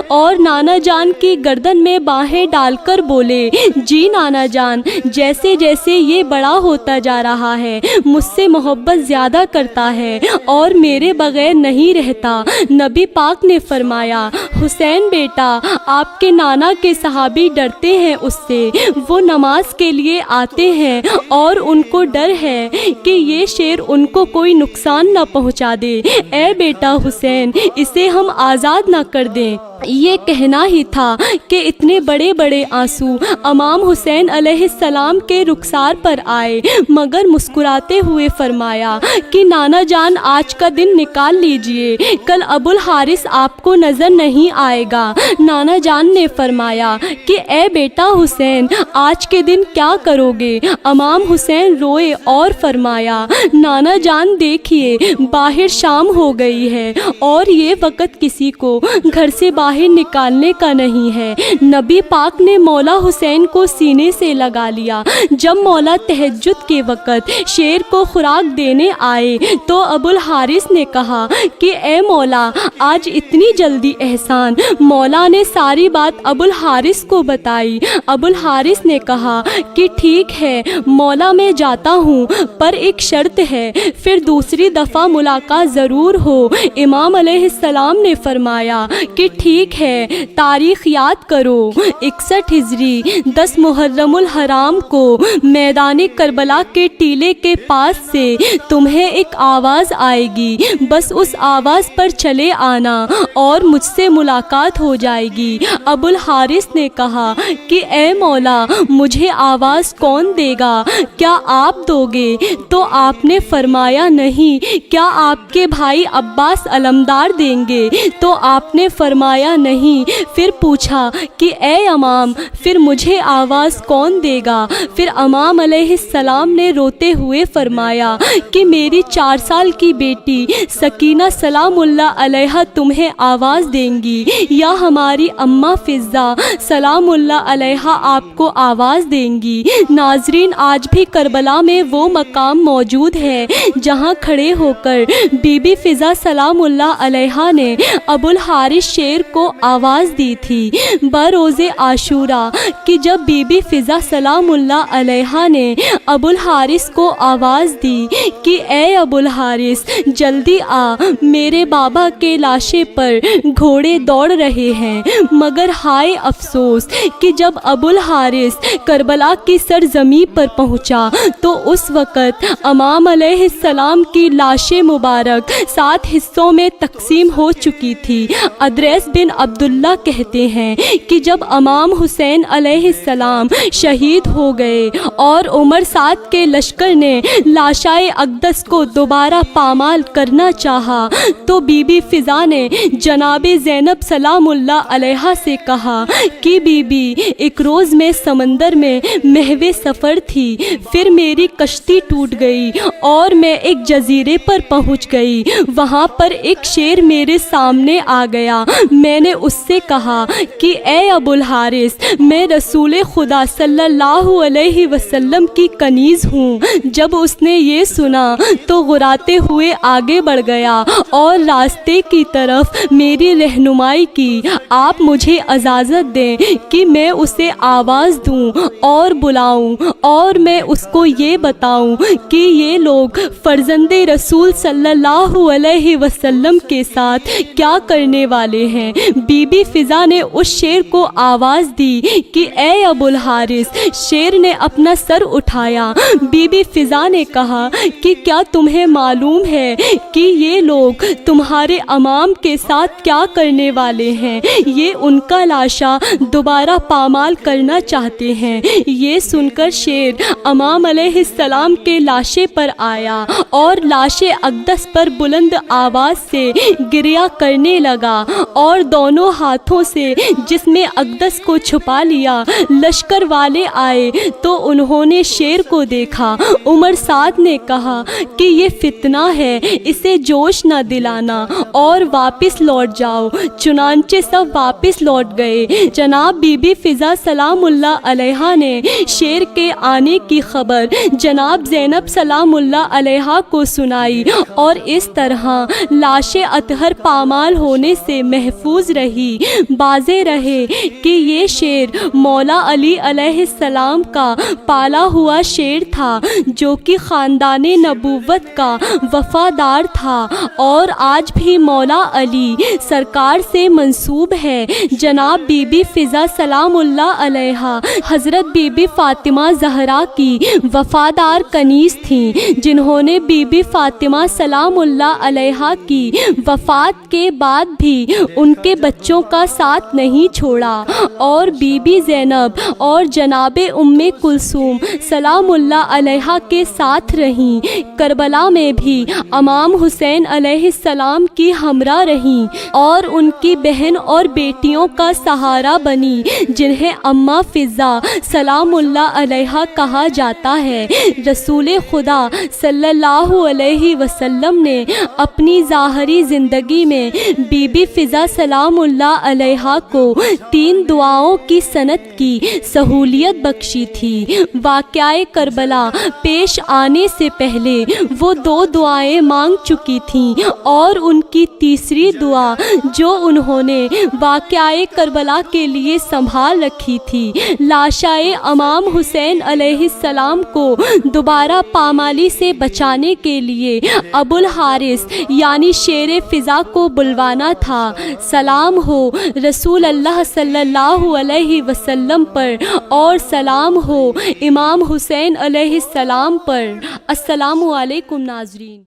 اور نانا جان کی گردن میں باہیں ڈال کر بولے، جی نانا جان، جیسے جیسے یہ بڑا ہوتا جا رہا ہے مجھ سے محبت زیادہ کرتا ہے اور میرے بغیر نہیں رہتا۔ نبی پاک نے فرمایا، حسین بیٹا، آپ کے نانا کے صحابی ڈرتے ہیں اس سے، وہ نماز کے لیے آتے ہیں اور ان کو ڈر ہے کہ یہ شیر ان کو کوئی نقصان نہ پہنچا دے۔ اے بیٹا حسین، اسے ہم آزاد نہ کر دیں۔ یہ کہنا ہی تھا کہ اتنے بڑے بڑے آنسو امام حسین علیہ السلام کے رخسار پر آئے، مگر مسکراتے ہوئے فرمایا کہ نانا جان، آج کا دن نکال لیجئے، کل ابو الحارث آپ کو نظر نہیں آئے گا۔ نانا جان نے فرمایا کہ اے بیٹا حسین، آج کے دن کیا کرو گے؟ امام حسین روئے اور فرمایا، نانا جان دیکھیے، باہر شام ہو گئی ہے اور یہ وقت کسی کو گھر سے باہر نکالنے کا نہیں ہے۔ نبی پاک نے مولا حسین کو سینے سے لگا لیا۔ جب مولا تہجد کے وقت شیر کو خوراک دینے آئے تو ابو الحارث نے کہا کہ اے مولا، آج اتنی جلدی احسان؟ مولا نے ساری بات ابو الحارث کو بتائی۔ ابو الحارث نے کہا کہ ٹھیک ہے مولا، میں جاتا ہوں، پر ایک شرط ہے، پھر دوسری دفعہ ملاقات ضرور ہو۔ امام علیہ السلام نے فرمایا کہ ٹھیک ہے، تاریخ یاد کرو، 61 ہجری 10 محرم الحرام کو میدان کربلا کے ٹیلے کے پاس سے تمہیں ایک آواز آئے گی، بس اس آواز پر چلے آنا اور مجھ سے ملاقات ہو جائے گی۔ ابو الحارث نے کہا کہ اے مولا، مجھے آواز کون دے گا؟ کیا آپ دو گے؟ تو آپ نے فرمایا نہیں۔ کیا آپ کے بھائی عباس علمدار دیں گے؟ تو آپ نے فرمایا نہیں۔ پھر پوچھا کہ اے امام، پھر مجھے آواز کون دے گا؟ پھر امام علیہ السلام نے روتے ہوئے فرمایا کہ میری 4 سال کی بیٹی سکینہ سلام اللہ علیہا تمہیں آواز دیں گی، یا ہماری اماں فضہ سلام اللہ علیہا آپ کو آواز دیں گی۔ ناظرین، آج بھی کربلا میں وہ مقام موجود ہے جہاں کھڑے ہو کر بی بی فضہ سلام اللہ علیہا نے ابو الحارث شیر کو آواز دی تھی بروز عاشورہ، کہ جب بی بی فضہ سلام اللہ علیہا نے ابو الحارث کو آواز دی کہ اے ابو الحارث جلدی آ، میرے بابا کے لاشے پر گھوڑے دوڑ رہے ہیں۔ مگر ہائے افسوس کہ جب ابو الحارث کربلا کی سرزمین پر پہنچا تو اس وقت امام علیہ السلام کی لاش مبارک 7 حصوں میں تقسیم ہو چکی تھی۔ ادریس بن عبداللہ کہتے ہیں کہ جب امام حسین علیہ السلام شہید ہو گئے اور عمر 7 کے لشکر نے لاشائے اقدس کو دوبارہ پامال کرنا چاہا تو بی بی فضہ نے جناب زینب سلام اللہ علیہا سے کہا کہ بی بی، ایک روز میں سمندر میں محو سفر تھی، پھر میری کشتی ٹوٹ گئی اور میں ایک جزیرے پر پہنچ گئی۔ وہاں پر ایک شیر میرے سامنے آ گیا۔ میں نے اس سے کہا کہ اے ابو الحارث، میں رسول خدا صلی اللہ علیہ وسلم کی کنیز ہوں۔ جب اس نے یہ سنا تو غراتے ہوئے آگے بڑھ گیا اور راستے کی طرف میری رہنمائی کی۔ آپ مجھے اجازت دیں کہ میں اسے آواز دوں اور بلاؤں، اور میں اس کو یہ بتاؤں کہ یہ لوگ فرزند رسول صلی اللہ علیہ وسلم کے ساتھ کیا کرنے والے ہیں۔ بی بی فضہ نے اس شیر کو آواز دی کہ اے ابو الحارث۔ شیر نے اپنا سر اٹھایا۔ بی بی فضہ نے کہا کہ کیا تمہیں معلوم ہے کہ یہ لوگ تمہارے امام کے ساتھ کیا کرنے والے ہیں؟ یہ ان کا لاشا دوبارہ پامال کرنا چاہتے ہیں۔ یہ سن کر شیر امام علیہ السلام کے لاشے پر آیا اور لاش اقدس پر بلند آواز سے گریہ کرنے لگا اور دونوں ہاتھوں سے جسم اقدس کو چھپا لیا۔ لشکر والے آئے تو انہوں نے شیر کو دیکھا۔ عمر 7 نے کہا کہ یہ فتنہ ہے، اسے جوش نہ دلانا اور واپس لوٹ جاؤ۔ چنانچہ سب واپس لوٹ گئے۔ جناب بی بی فضہ سلام اللہ علیہا نے شیر کے آنے کی خبر جناب زینب سلام اللہ علیہا کو سنائی اور اس طرح لاش اطہر پامال ہونے سے محفوظ محفوظ رہی۔ واضح رہے کہ یہ شیر مولا علی علیہ السلام کا پالا ہوا شیر تھا جو کہ خاندان نبوت کا وفادار تھا اور آج بھی مولا علی سرکار سے منسوب ہے۔ جناب بی بی فضا سلام اللہ علیہا حضرت بی بی فاطمہ زہرا کی وفادار کنیز تھیں، جنہوں نے بی بی فاطمہ سلام اللہ علیہا کی وفات کے بعد بھی ان کے بچوں کا ساتھ نہیں چھوڑا اور بی بی زینب اور جناب ام کلثوم سلام اللہ علیہا کے ساتھ رہیں۔ کربلا میں بھی امام حسین علیہ السلام کی ہمراہ رہیں اور ان کی بہن اور بیٹیوں کا سہارا بنی، جنہیں اماں فضا سلام اللہ علیہا کہا جاتا ہے۔ رسول خدا صلی اللہ علیہ وسلم نے اپنی ظاہری زندگی میں بی بی فضا سلام اللہ علیہا کو 3 دعاؤں کی صنعت کی سہولیت بخشی تھی۔ واقعہ کربلا پیش آنے سے پہلے وہ 2 دعائیں مانگ چکی تھیں اور ان کی تیسری دعا جو انہوں نے واقعہ کربلا کے لیے سنبھال رکھی تھی، لاشائے امام حسین علیہ السلام کو دوبارہ پامالی سے بچانے کے لیے ابو الحارث یعنی شیر فضا کو بلوانا تھا۔ سلام ہو رسول اللہ صلی اللہ علیہ وسلم پر اور سلام ہو امام حسین علیہ السلام پر۔ السلام علیکم ناظرین۔